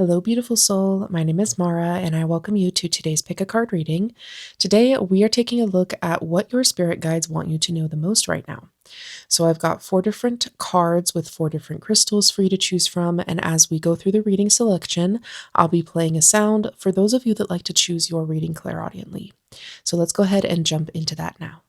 Hello, beautiful soul. My name is Mara, and I welcome you to today's Pick a Card reading. Today, we are taking a look at what your spirit guides want you to know the most right now. So, I've got 4 different cards with 4 different crystals for you to choose from, and as we go through the reading selection, I'll be playing a sound for those of you that like to choose your reading clairaudiently. So, let's go ahead and jump into that now.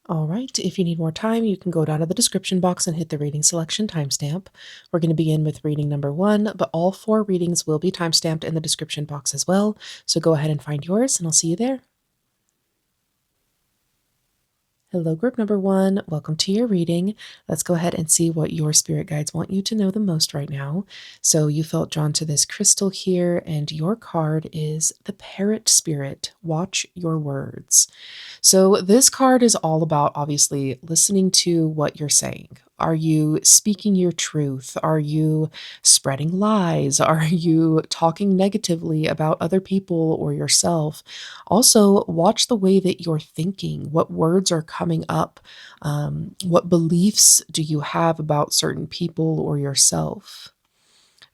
All right, if you need more time, you can go down to the description box and hit the reading selection timestamp. We're going to begin with reading number 1, but all 4 readings will be timestamped in the description box as well. So go ahead and find yours, and I'll see you there. Hello, group number 1. Welcome to your reading. Let's go ahead and see what your spirit guides want you to know the most right now. So you felt drawn to this crystal here, and your card is the Parrot Spirit. Watch your words. So this card is all about obviously listening to what you're saying. Are you speaking your truth? Are you spreading lies? Are you talking negatively about other people or yourself? Also, watch the way that you're thinking. What words are coming up? What beliefs do you have about certain people or yourself?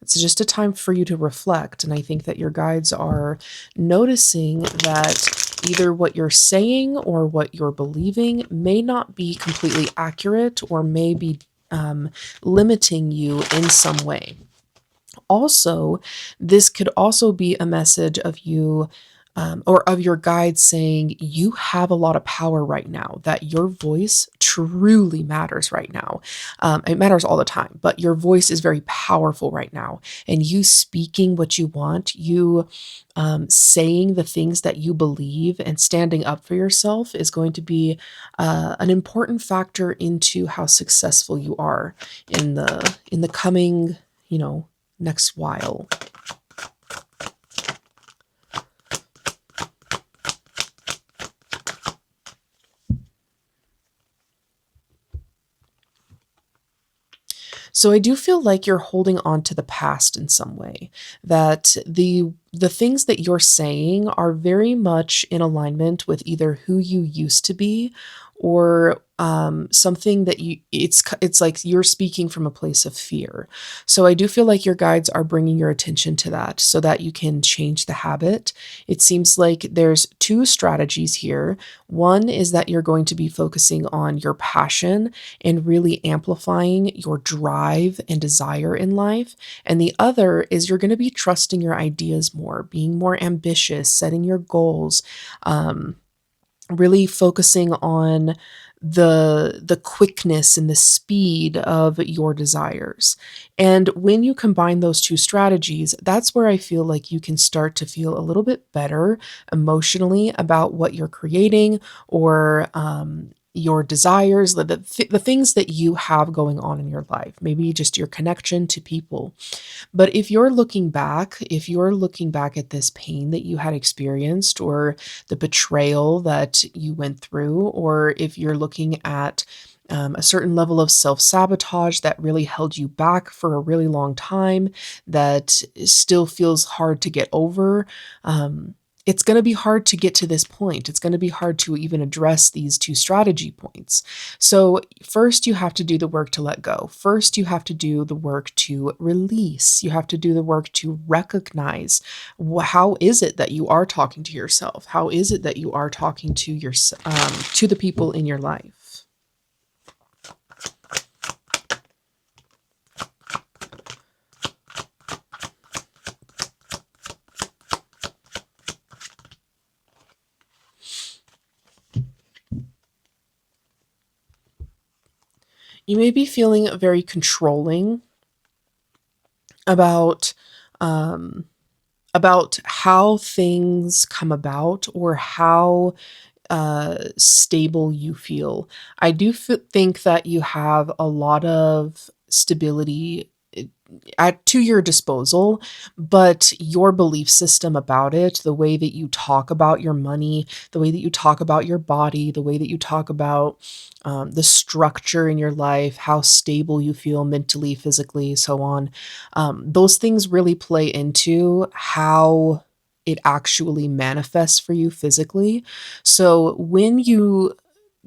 It's just a time for you to reflect. And I think that your guides are noticing that either what you're saying or what you're believing may not be completely accurate or may be limiting you in some way. Also, this could also be a message of you or of your guide saying you have a lot of power right now, that your voice truly matters right now. It matters all the time, but your voice is very powerful right now. And you speaking what you want, you saying the things that you believe and standing up for yourself is going to be an important factor into how successful you are in the coming, next while. So I do feel like you're holding on to the past in some way, that the things that you're saying are very much in alignment with either who you used to be or something that it's like you're speaking from a place of fear. So I do feel like your guides are bringing your attention to that so that you can change the habit. It seems like there's 2 strategies here. One is that you're going to be focusing on your passion and really amplifying your drive and desire in life. And the other is you're going to be trusting your ideas more, being more ambitious, setting your goals, really focusing on the quickness and the speed of your desires. And when you combine those 2 strategies, that's where I feel like you can start to feel a little bit better emotionally about what you're creating or your desires, the things that you have going on in your life, maybe just your connection to people. But if you're looking back at this pain that you had experienced or the betrayal that you went through, or if you're looking at a certain level of self sabotage that really held you back for a really long time, that still feels hard to get over, it's going to be hard to get to this point. It's going to be hard to even address these 2 strategy points. So, first, you have to do the work to let go. First, you have to do the work to release. You have to do the work to recognize how is it that you are talking to yourself? How is it that you are talking to to the people in your life? You may be feeling very controlling about um, how things come about or how stable you feel. I do think that you have a lot of stability to your disposal, but your belief system about it, the way that you talk about your money, the way that you talk about your body, the way that you talk about the structure in your life, how stable you feel mentally, physically, so on, those things really play into how it actually manifests for you physically. So when you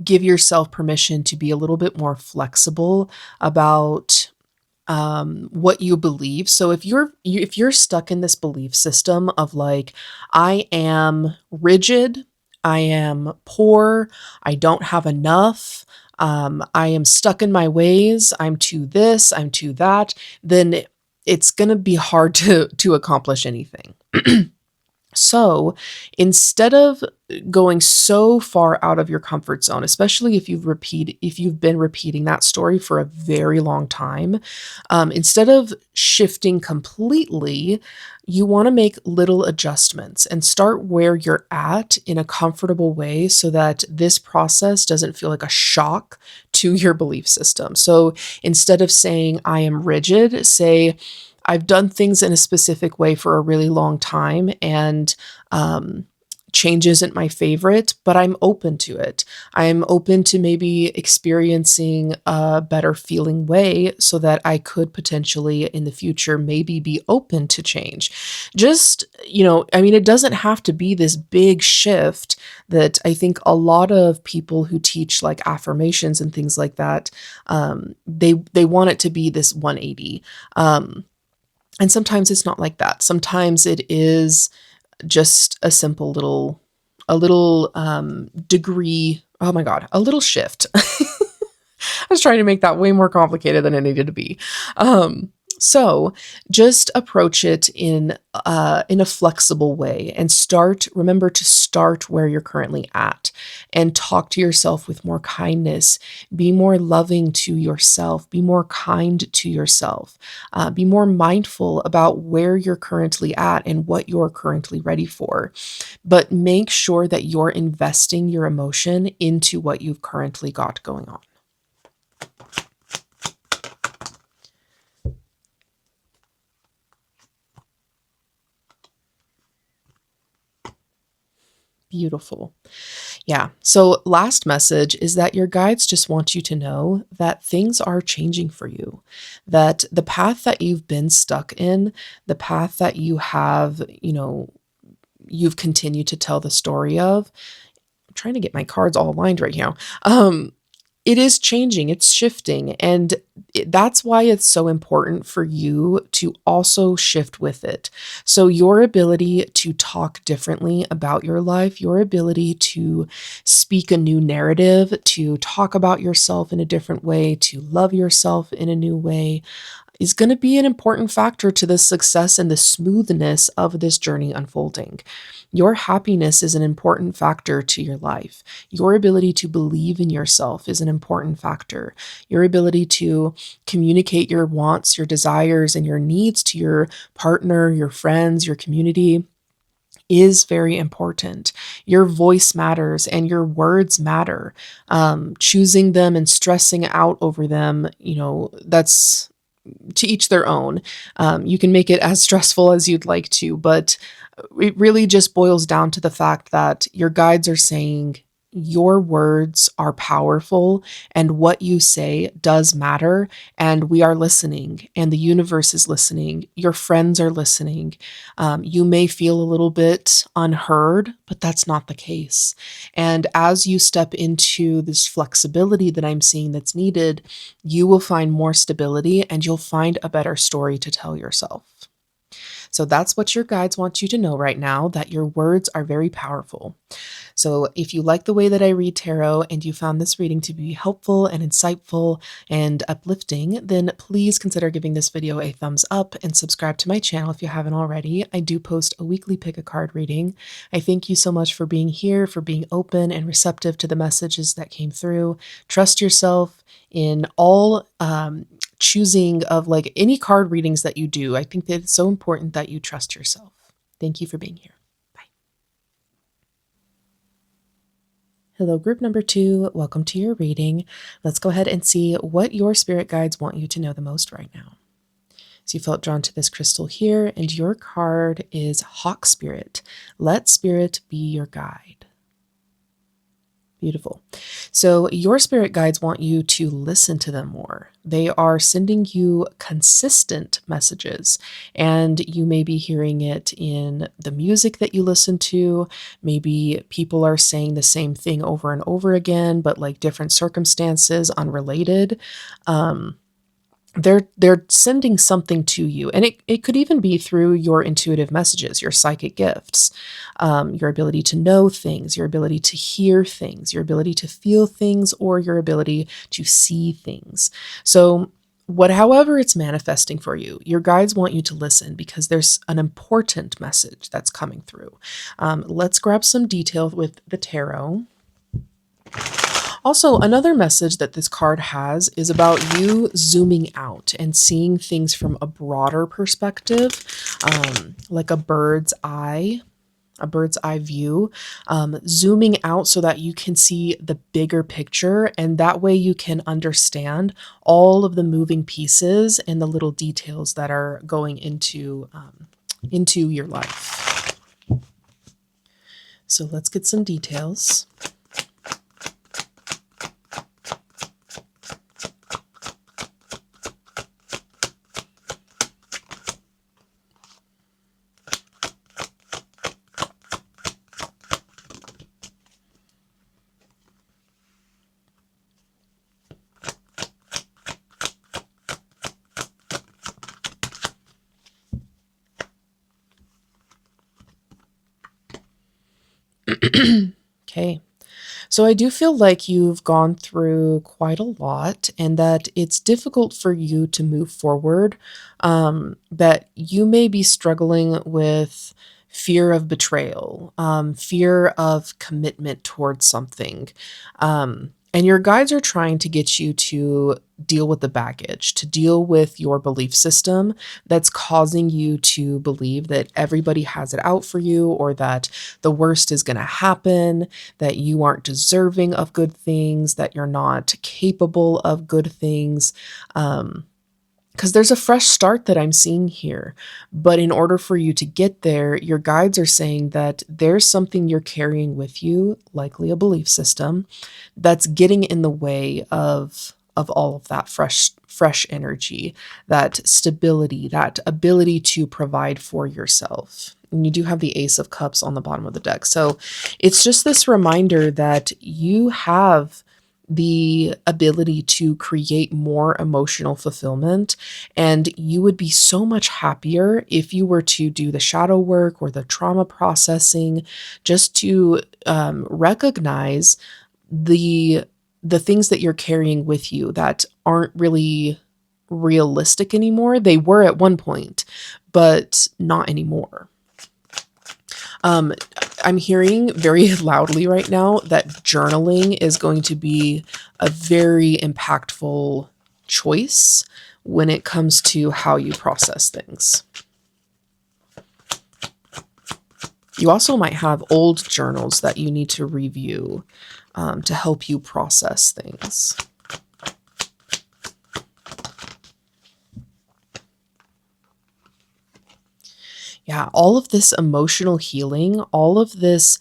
give yourself permission to be a little bit more flexible about what you believe. So if you're stuck in this belief system of like, I am rigid, I am poor, I don't have enough, I am stuck in my ways, I'm too this, I'm too that, then it's gonna be hard to accomplish anything. So instead of going so far out of your comfort zone, especially if you've been repeating that story for a very long time, instead of shifting completely, you want to make little adjustments and start where you're at in a comfortable way so that this process doesn't feel like a shock to your belief system. So instead of saying, I am rigid, say, I've done things in a specific way for a really long time, and um, change isn't my favorite, but I'm open to it. I'm open to maybe experiencing a better feeling way so that I could potentially in the future maybe be open to change. Just, I mean, it doesn't have to be this big shift that I think a lot of people who teach like affirmations and things like that, they want it to be this 180. And sometimes it's not like that. Sometimes it is just a simple little degree. Oh my God, a little shift. I was trying to make that way more complicated than it needed to be. So just approach it in a flexible way and remember to start where you're currently at and talk to yourself with more kindness. Be more loving to yourself. Be more kind to yourself. Be more mindful about where you're currently at and what you're currently ready for. But make sure that you're investing your emotion into what you've currently got going on. Beautiful. Yeah. So, last message is that your guides just want you to know that things are changing for you, that the path that you've been stuck in, the path that you've continued to tell the story of. I'm trying to get my cards all aligned right now. It is changing, it's shifting, and that's why it's so important for you to also shift with it. So, your ability to talk differently about your life, your ability to speak a new narrative, to talk about yourself in a different way, to love yourself in a new way, is going to be an important factor to the success and the smoothness of this journey unfolding. Your happiness is an important factor to your life. Your ability to believe in yourself is an important factor. Your ability to communicate your wants, your desires, and your needs to your partner, your friends, your community is very important. Your voice matters and your words matter. Choosing them and stressing out over them, that's to each their own. You can make it as stressful as you'd like to, but it really just boils down to the fact that your guides are saying your words are powerful and what you say does matter. And we are listening, and the universe is listening. Your friends are listening. You may feel a little bit unheard, but that's not the case. And as you step into this flexibility that I'm seeing that's needed, you will find more stability and you'll find a better story to tell yourself. So that's what your guides want you to know right now, that your words are very powerful. So, if you like the way that I read tarot and you found this reading to be helpful and insightful and uplifting, then please consider giving this video a thumbs up and subscribe to my channel if you haven't already. I do post a weekly pick a card reading. I thank you so much for being here, for being open and receptive to the messages that came through. Trust yourself in all choosing of like any card readings that you do. I think that it's so important that you trust yourself. Thank you for being here. Bye. Hello, group number 2. Welcome to your reading. Let's go ahead and see what your spirit guides want you to know the most right now. So you felt drawn to this crystal here, and your card is Hawk Spirit. Let spirit be your guide. Beautiful. So your spirit guides want you to listen to them more. They are sending you consistent messages, and you may be hearing it in the music that you listen to. Maybe people are saying the same thing over and over again, but like different circumstances, unrelated. They're sending something to you, and it could even be through your intuitive messages, your psychic gifts, your ability to know things, your ability to hear things, your ability to feel things, or your ability to see things. So however it's manifesting for you, your guides want you to listen because there's an important message that's coming through. Let's grab some detail with the tarot. Also, another message that this card has is about you zooming out and seeing things from a broader perspective, like a bird's eye view, zooming out so that you can see the bigger picture, and that way you can understand all of the moving pieces and the little details that are going into your life. So let's get some details. Okay. So I do feel like you've gone through quite a lot and that it's difficult for you to move forward, that you may be struggling with fear of betrayal, fear of commitment towards something. And your guides are trying to get you to deal with the baggage, to deal with your belief system that's causing you to believe that everybody has it out for you, or that the worst is going to happen, that you aren't deserving of good things, that you're not capable of good things. Because there's a fresh start that I'm seeing here. But in order for you to get there, your guides are saying that there's something you're carrying with you, likely a belief system, that's getting in the way of all of that fresh energy, that stability, that ability to provide for yourself. And you do have the Ace of Cups on the bottom of the deck. So it's just this reminder that you have the ability to create more emotional fulfillment, and you would be so much happier if you were to do the shadow work or the trauma processing, just to recognize the things that you're carrying with you that aren't really realistic anymore. They were at one point, but not anymore. I'm hearing very loudly right now that journaling is going to be a very impactful choice when it comes to how you process things. You also might have old journals that you need to review to help you process things. Yeah, all of this emotional healing, all of this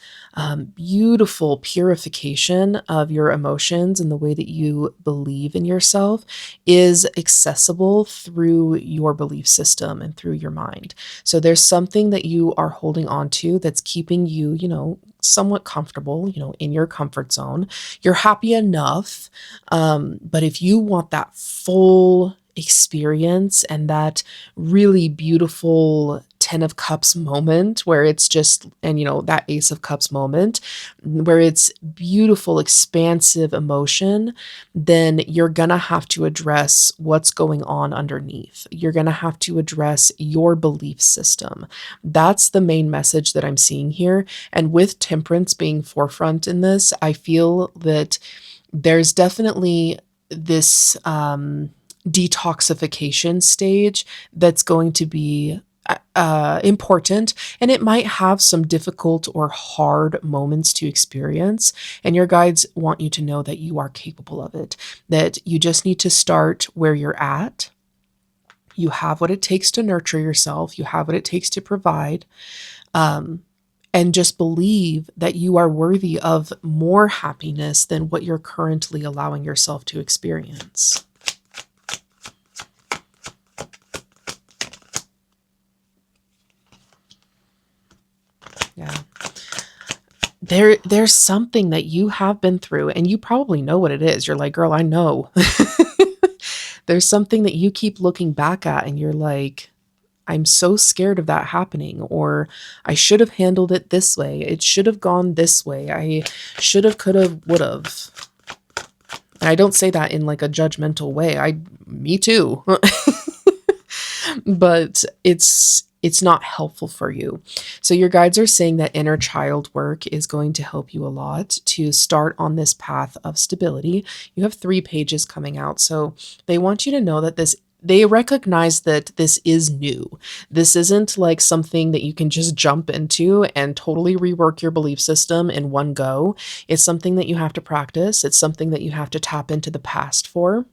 beautiful purification of your emotions and the way that you believe in yourself is accessible through your belief system and through your mind. So there's something that you are holding on to that's keeping you, somewhat comfortable, in your comfort zone. You're happy enough. But if you want that full experience and that really beautiful Ten of Cups moment where it's just, and that Ace of Cups moment where it's beautiful, expansive emotion, then you're gonna have to address what's going on underneath. You're gonna have to address your belief system. That's the main message that I'm seeing here. And with Temperance being forefront in this, I feel that there's definitely this detoxification stage that's going to be important, and it might have some difficult or hard moments to experience. And your guides want you to know that you are capable of it, that you just need to start where you're at. You have what it takes to nurture yourself, you have what it takes to provide. Um, and just believe that you are worthy of more happiness than what you're currently allowing yourself to experience. Yeah. There's something that you have been through, and you probably know what it is. You're like, girl, I know. There's something that you keep looking back at and you're like, I'm so scared of that happening, or I should have handled it this way. It should have gone this way. I should have, could have, would have. And I don't say that in like a judgmental way. Me too. But it's not helpful for you. So your guides are saying that inner child work is going to help you a lot to start on this path of stability. You have 3 pages coming out. So they want you to know that they recognize that this is new. This isn't like something that you can just jump into and totally rework your belief system in one go. It's something that you have to practice. It's something that you have to tap into the past for.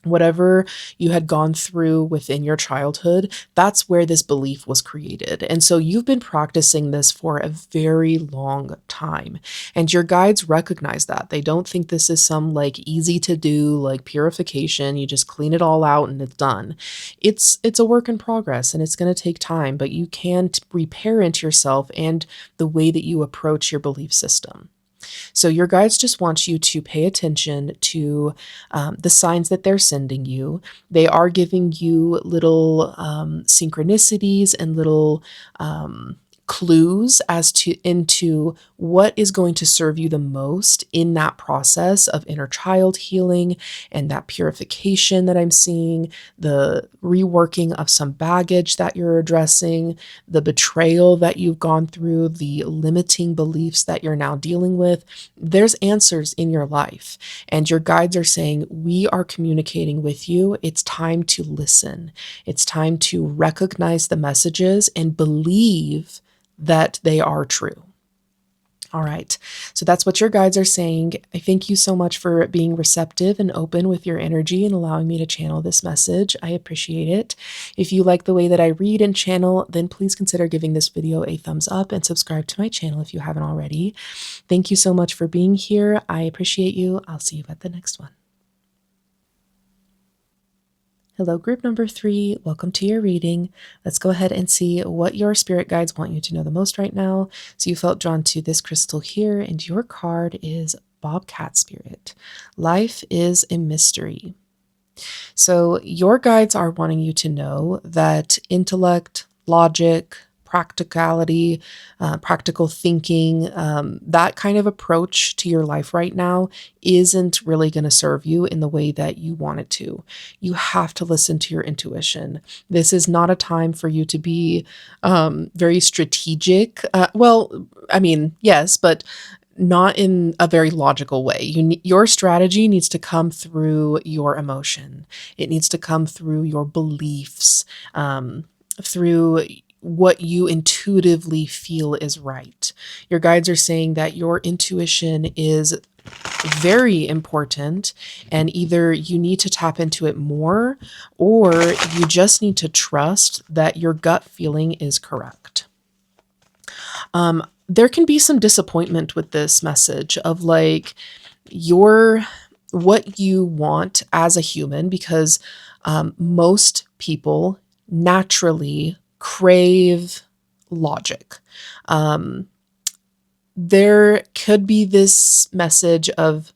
Whatever you had gone through within your childhood, that's where this belief was created. And so you've been practicing this for a very long time. And your guides recognize that. They don't think this is some like easy to do, like purification. You just clean it all out and it's done. It's a work in progress, and it's going to take time, but you can reparent yourself and the way that you approach your belief system. So your guides just want you to pay attention to the signs that they're sending you. They are giving you little synchronicities and little clues as to into what is going to serve you the most in that process of inner child healing and that purification that I'm seeing, the reworking of some baggage that you're addressing, the betrayal that you've gone through, the limiting beliefs that you're now dealing with. There's answers in your life, and your guides are saying, we are communicating with you. It's time to listen. It's time to recognize the messages and believe that they are true. All right. So that's what your guides are saying. I thank you so much for being receptive and open with your energy and allowing me to channel this message. I appreciate it. If you like the way that I read and channel, then please consider giving this video a thumbs up and subscribe to my channel if you haven't already. Thank you so much for being here. I appreciate you. I'll see you at the next one. Hello, group number 3. Welcome to your reading. Let's go ahead and see what your spirit guides want you to know the most right now. So you felt drawn to this crystal here, and your card is Bobcat Spirit. Life is a mystery. So your guides are wanting you to know that intellect, logic, practicality, practical thinking, that kind of approach to your life right now isn't really going to serve you in the way that you want it to. You have to listen to your intuition. This is not a time for you to be very strategic. I mean, yes, but not in a very logical way. Your strategy needs to come through your emotion. It needs to come through your beliefs, through what you intuitively feel is right. Your guides are saying that your intuition is very important, and either you need to tap into it more, or you just need to trust that your gut feeling is correct. There can be some disappointment with this message of like what you want as a human, because most people naturally crave logic. There could be this message of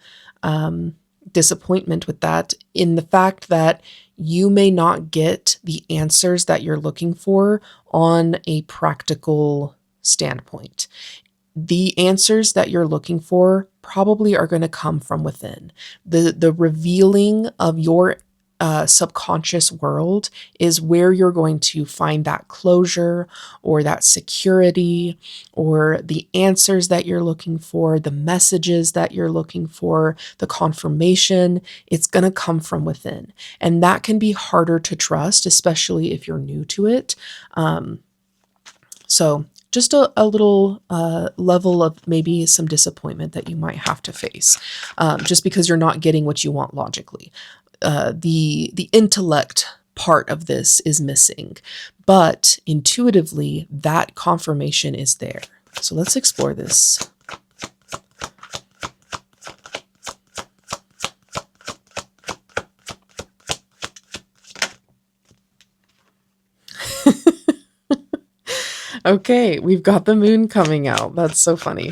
disappointment with that in the fact that you may not get the answers that you're looking for on a practical standpoint. The answers that you're looking for probably are going to come from within. The revealing of your subconscious world is where you're going to find that closure or that security or the answers that you're looking for, the messages that you're looking for, the confirmation. It's going to come from within. And that can be harder to trust, especially if you're new to it. So just a little level of maybe some disappointment that you might have to face, just because you're not getting what you want logically. The intellect part of this is missing, but intuitively that confirmation is there. So let's explore this. Okay, we've got the moon coming out. That's so funny.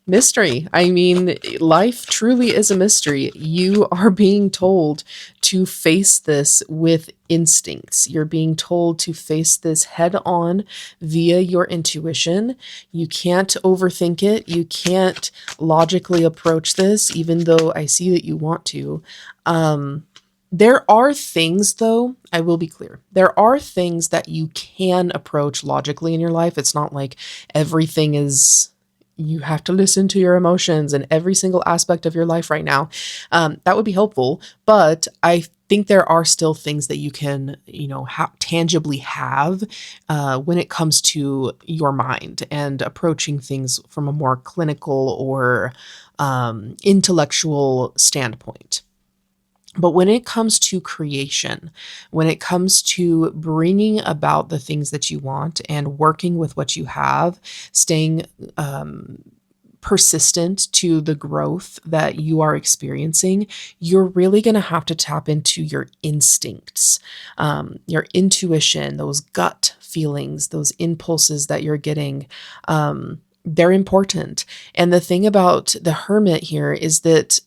Mystery. I mean, life truly is a mystery. You are being told to face this with instincts. You're being told to face this head on via your intuition. You can't overthink it. You can't logically approach this, even though I see that you want to. There are things, though, I will be clear. There are things that you can approach logically in your life. It's not like everything is, you have to listen to your emotions in every single aspect of your life right now. That would be helpful. But I think there are still things that you can, tangibly have when it comes to your mind and approaching things from a more clinical or intellectual standpoint. But when it comes to creation, when it comes to bringing about the things that you want and working with what you have, staying persistent to the growth that you are experiencing, you're really going to have to tap into your instincts, your intuition, those gut feelings, those impulses that you're getting. They're important. And the thing about the hermit here is that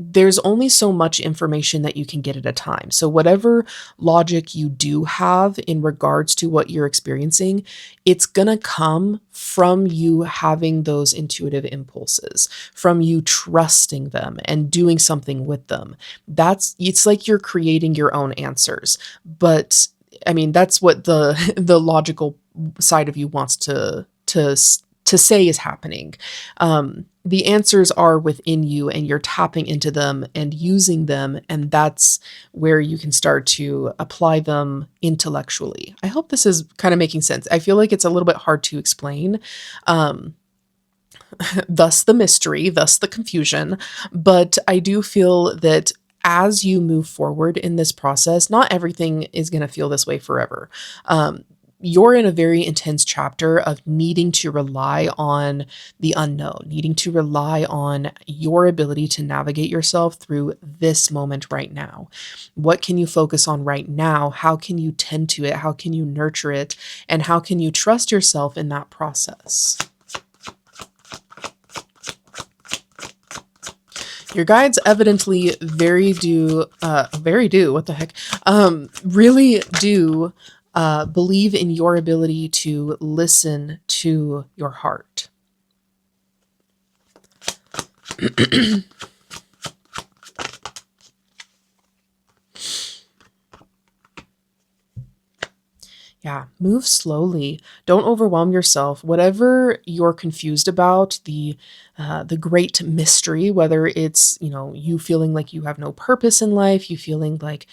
there's only so much information that you can get at a time. So whatever logic you do have in regards to what you're experiencing, it's going to come from you having those intuitive impulses, from you trusting them and doing something with them. It's like you're creating your own answers. But I mean, that's what the logical side of you wants to say is happening. The answers are within you and you're tapping into them and using them. And that's where you can start to apply them intellectually. I hope this is kind of making sense. I feel like it's a little bit hard to explain. Thus the mystery, thus the confusion. But I do feel that as you move forward in this process, not everything is going to feel this way forever. You're in a very intense chapter of needing to rely on the unknown, needing to rely on your ability to navigate yourself through this moment right now. What can you focus on right now? How can you tend to it? How can you nurture it? And how can you trust yourself in that process? Your guides evidently really do believe in your ability to listen to your heart. Yeah, move slowly. Don't overwhelm yourself. Whatever you're confused about, the great mystery, whether it's, you feeling like you have no purpose in life, you feeling like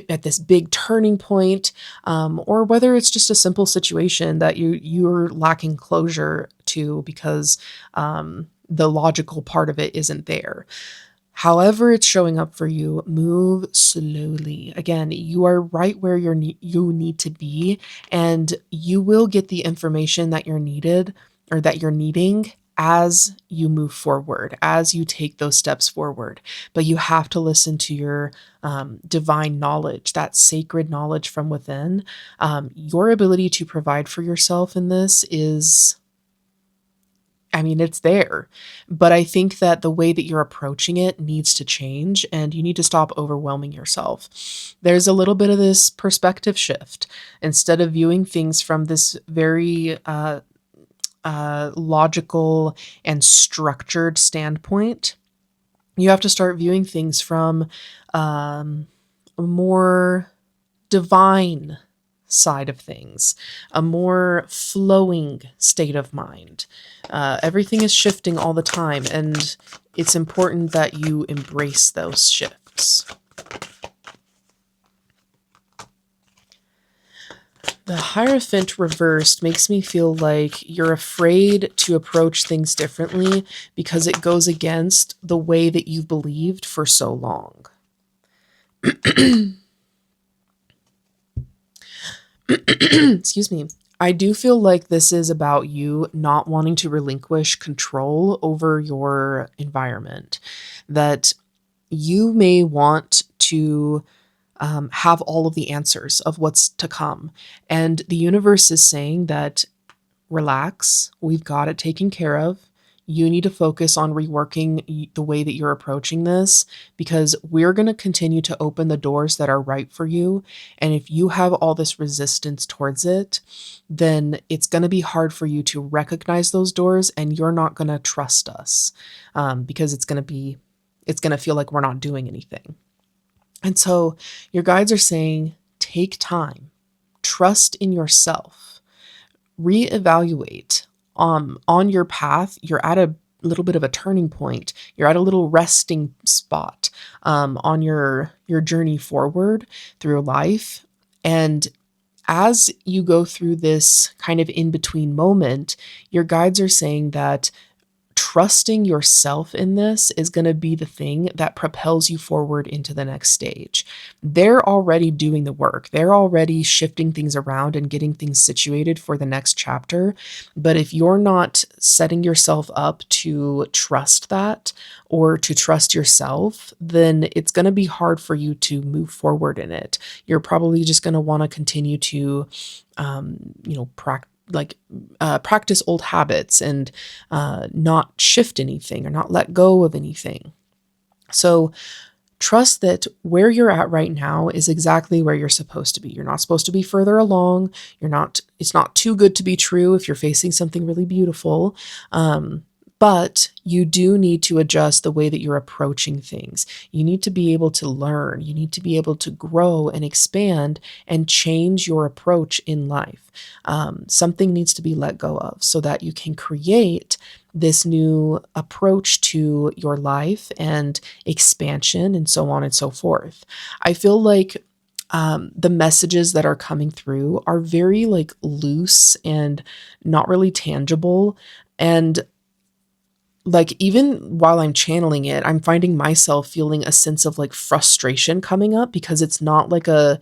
at this big turning point, or whether it's just a simple situation that you're lacking closure to because the logical part of it isn't there. However it's showing up for you, move slowly. Again, you are right where you need to be, and you will get the information that you're needed or that you're needing as you move forward, as you take those steps forward. But you have to listen to your divine knowledge, that sacred knowledge from within. Your ability to provide for yourself in this is I mean, it's there. But I think that the way that you're approaching it needs to change and you need to stop overwhelming yourself. There's a little bit of this perspective shift. Instead of viewing things from this very logical and structured standpoint, you have to start viewing things from a more divine side of things, a more flowing state of mind. Everything is shifting all the time, and it's important that you embrace those shifts. The Hierophant reversed makes me feel like you're afraid to approach things differently because it goes against the way that you've believed for so long. Excuse me. I do feel like this is about you not wanting to relinquish control over your environment. That you may want to have all of the answers of what's to come. And the universe is saying that relax, we've got it taken care of. You need to focus on reworking the way that you're approaching this because we're going to continue to open the doors that are right for you. And if you have all this resistance towards it, then it's going to be hard for you to recognize those doors and you're not going to trust us because it's going to feel like we're not doing anything. And so your guides are saying, take time, trust in yourself, reevaluate. On your path, you're at a little bit of a turning point. You're at a little resting spot on your journey forward through life. And as you go through this kind of in between moment, your guides are saying that trusting yourself in this is going to be the thing that propels you forward into the next stage. They're already doing the work. They're already shifting things around and getting things situated for the next chapter. But if you're not setting yourself up to trust that or to trust yourself, then it's going to be hard for you to move forward in it. You're probably just going to want to continue to, practice old habits and not shift anything or not let go of anything. So trust that where you're at right now is exactly where you're supposed to be. You're not supposed to be further along. It's not too good to be true if you're facing something really beautiful. But you do need to adjust the way that you're approaching things. You need to be able to learn. You need to be able to grow and expand and change your approach in life. Something needs to be let go of so that you can create this new approach to your life and expansion and so on and so forth. I feel like the messages that are coming through are very like loose and not really tangible. And like even while I'm channeling it, I'm finding myself feeling a sense of like frustration coming up because it's not like a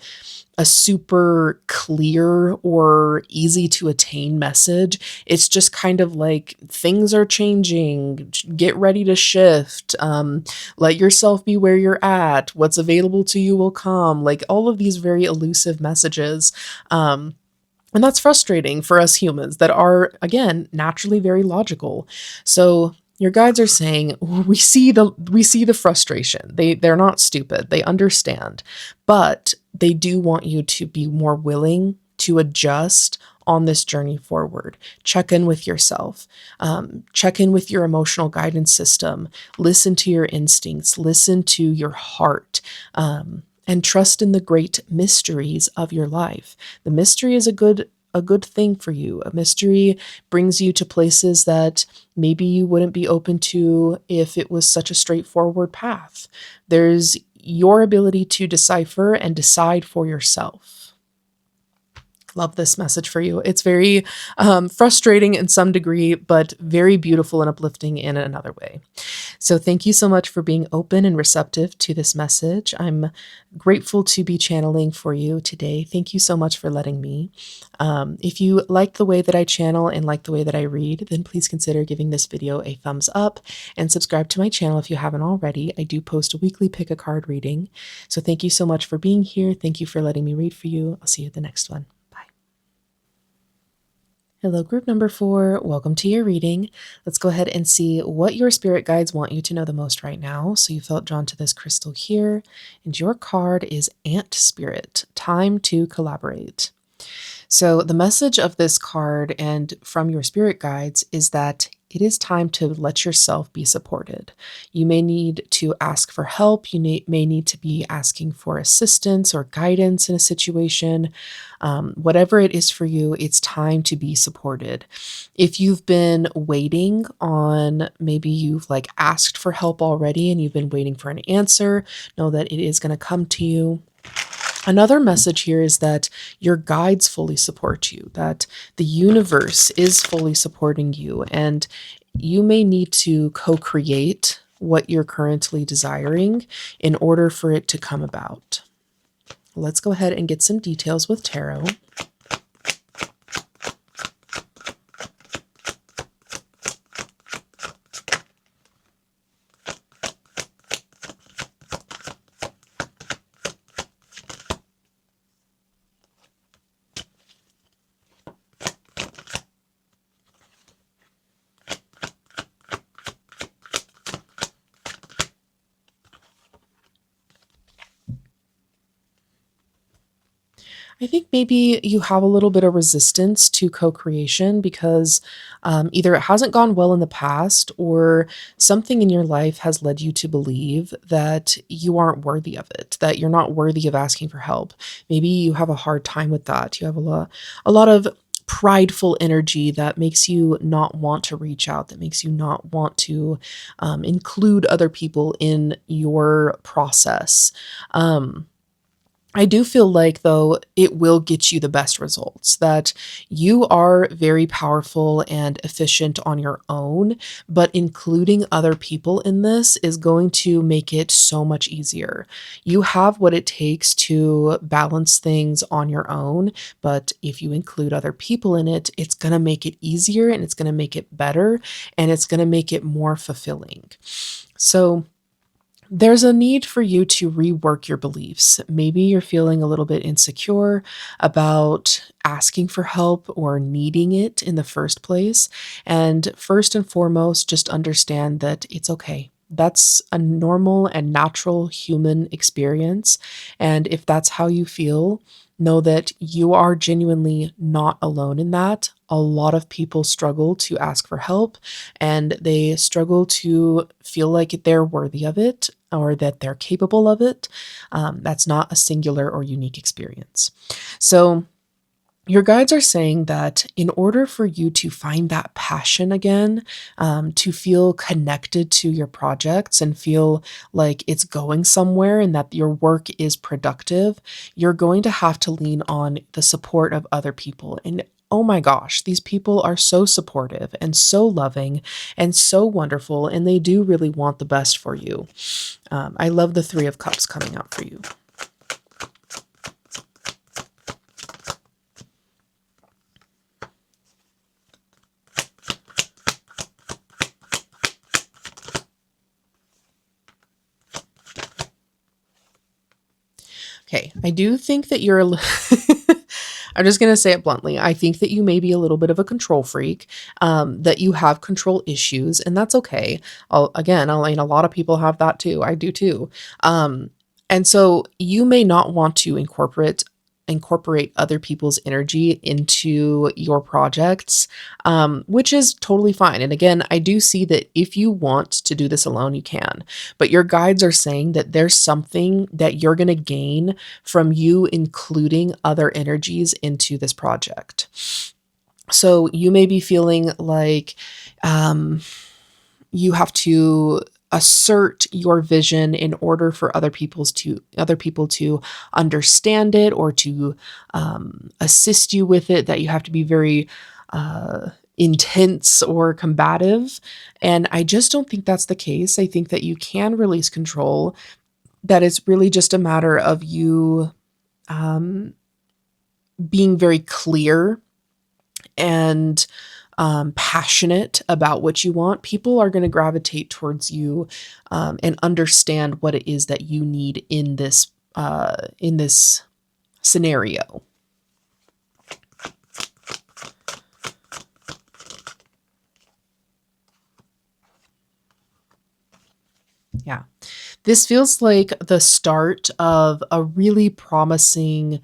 super clear or easy to attain message. It's just kind of like things are changing. Get ready to shift. Let yourself be where you're at. What's available to you will come. Like all of these very elusive messages. And that's frustrating for us humans that are, again, naturally very logical. So your guides are saying we see the frustration. They're not stupid. They understand. But they do want you to be more willing to adjust on this journey forward. Check in with yourself. Check in with your emotional guidance system. Listen to your instincts. Listen to your heart. And trust in the great mysteries of your life. The mystery is a good thing for you. A mystery brings you to places that maybe you wouldn't be open to if it was such a straightforward path. There's your ability to decipher and decide for yourself. Love this message for you. It's very frustrating in some degree, but very beautiful and uplifting in another way. So thank you so much for being open and receptive to this message. I'm grateful to be channeling for you today. Thank you so much for letting me. If you like the way that I channel and like the way that I read, then please consider giving this video a thumbs up and subscribe to my channel if you haven't already. I do post a weekly pick a card reading. So thank you so much for being here. Thank you for letting me read for you. I'll see you at the next one. Hello, group number 4. Welcome to your reading. Let's go ahead and see what your spirit guides want you to know the most right now. So you felt drawn to this crystal here, and your card is Ant Spirit, Time to Collaborate. So, the message of this card and from your spirit guides is that it is time to let yourself be supported. You may need to ask for help. You may need to be asking for assistance or guidance in a situation. Whatever it is for you, it's time to be supported. If you've been waiting on, maybe you've like asked for help already and you've been waiting for an answer, know that it is going to come to you. Another message here is that your guides fully support you, that the universe is fully supporting you, and you may need to co create what you're currently desiring in order for it to come about. Let's go ahead and get some details with tarot. I think maybe you have a little bit of resistance to co creation because either it hasn't gone well in the past or something in your life has led you to believe that you aren't worthy of it, that you're not worthy of asking for help. Maybe you have a hard time with that. You have a lot of prideful energy that makes you not want to reach out, that makes you not want to include other people in your process. Um, I do feel like, though, it will get you the best results, that you are very powerful and efficient on your own, but including other people in this is going to make it so much easier. You have what it takes to balance things on your own, but if you include other people in it, it's going to make it easier and it's going to make it better and it's going to make it more fulfilling. So, there's a need for you to rework your beliefs. Maybe you're feeling a little bit insecure about asking for help or needing it in the first place. And first and foremost, just understand that it's okay. That's a normal and natural human experience. And if that's how you feel, know that you are genuinely not alone in that. A lot of people struggle to ask for help and they struggle to feel like they're worthy of it or that they're capable of it. That's not a singular or unique experience. So, your guides are saying that in order for you to find that passion again, to feel connected to your projects and feel like it's going somewhere and that your work is productive, you're going to have to lean on the support of other people. And oh my gosh, these people are so supportive and so loving and so wonderful, and they do really want the best for you. I love the Three of Cups coming out for you. Okay, I do think that you're I'm just going to say it bluntly. I think that you may be a little bit of a control freak, that you have control issues, and that's okay. A lot of people have that too. I do too. And so you may not want to incorporate other people's energy into your projects, which is totally fine. And again, I do see that if you want to do this alone, you can. But your guides are saying that there's something that you're going to gain from you including other energies into this project. So you may be feeling like you have to assert your vision in order for other people to understand it or to assist you with it, that you have to be very intense or combative. And I just don't think that's the case. I think that you can release control, that it's really just a matter of you um, being very clear and passionate about what you want. People are going to gravitate towards you and understand what it is that you need in this scenario. This feels like the start of a really promising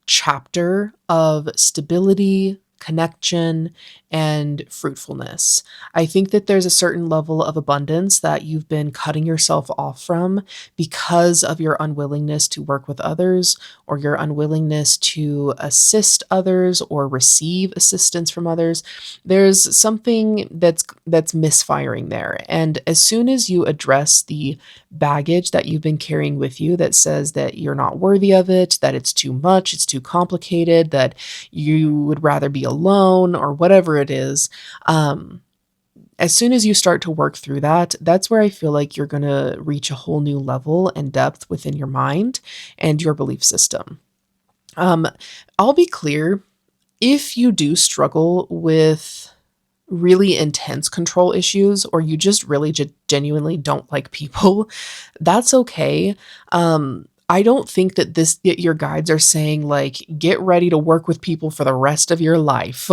chapter of stability, connection, and fruitfulness. I think that there's a certain level of abundance that you've been cutting yourself off from because of your unwillingness to work with others, or your unwillingness to assist others or receive assistance from others. There's something that's misfiring there. And as soon as you address the baggage that you've been carrying with you that says that you're not worthy of it, that it's too much, it's too complicated, that you would rather be alone, or whatever it is, um, as soon as you start to work through that, that's where I feel like you're going to reach a whole new level and depth within your mind and your belief system. Um, I'll be clear, if you do struggle with really intense control issues, or you just really genuinely don't like people, that's okay. I don't think that that your guides are saying like get ready to work with people for the rest of your life.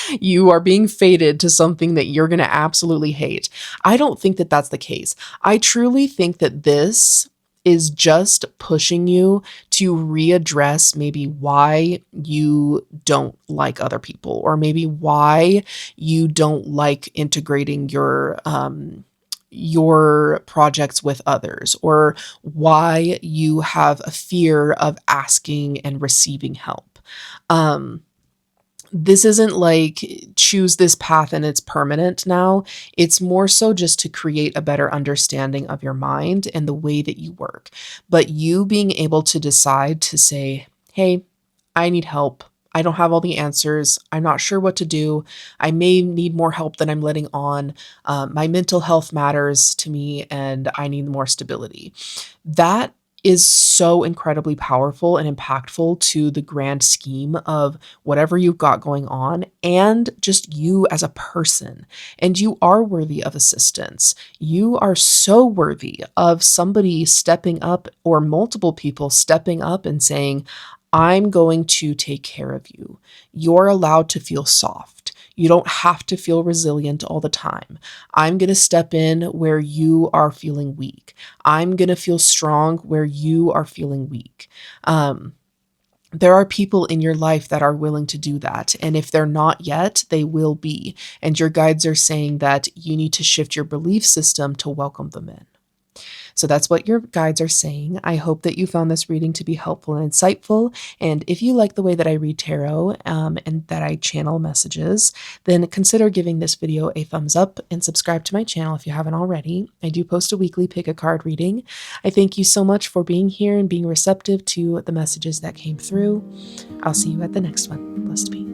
You are being fated to something that you're going to absolutely hate. I don't think that that's the case. I truly think that this is just pushing you to readdress maybe why you don't like other people, or maybe why you don't like integrating your projects with others, or why you have a fear of asking and receiving help. Um, this isn't like choose this path and it's permanent now. It's more so just to create a better understanding of your mind and the way that you work. But you being able to decide to say, hey, I need help. I don't have all the answers. I'm not sure what to do. I may need more help than I'm letting on. My mental health matters to me and I need more stability. That is so incredibly powerful and impactful to the grand scheme of whatever you've got going on, and just you as a person. And you are worthy of assistance. You are so worthy of somebody stepping up, or multiple people stepping up and saying, I'm going to take care of you. You're allowed to feel soft. You don't have to feel resilient all the time. I'm going to step in where you are feeling weak. I'm going to feel strong where you are feeling weak. There are people in your life that are willing to do that. And if they're not yet, they will be. And your guides are saying that you need to shift your belief system to welcome them in. So that's what your guides are saying. I hope that you found this reading to be helpful and insightful. And if you like the way that I read tarot, and that I channel messages, then consider giving this video a thumbs up and subscribe to my channel if you haven't already. I do post a weekly pick a card reading. I thank you so much for being here and being receptive to the messages that came through. I'll see you at the next one. Blessed be.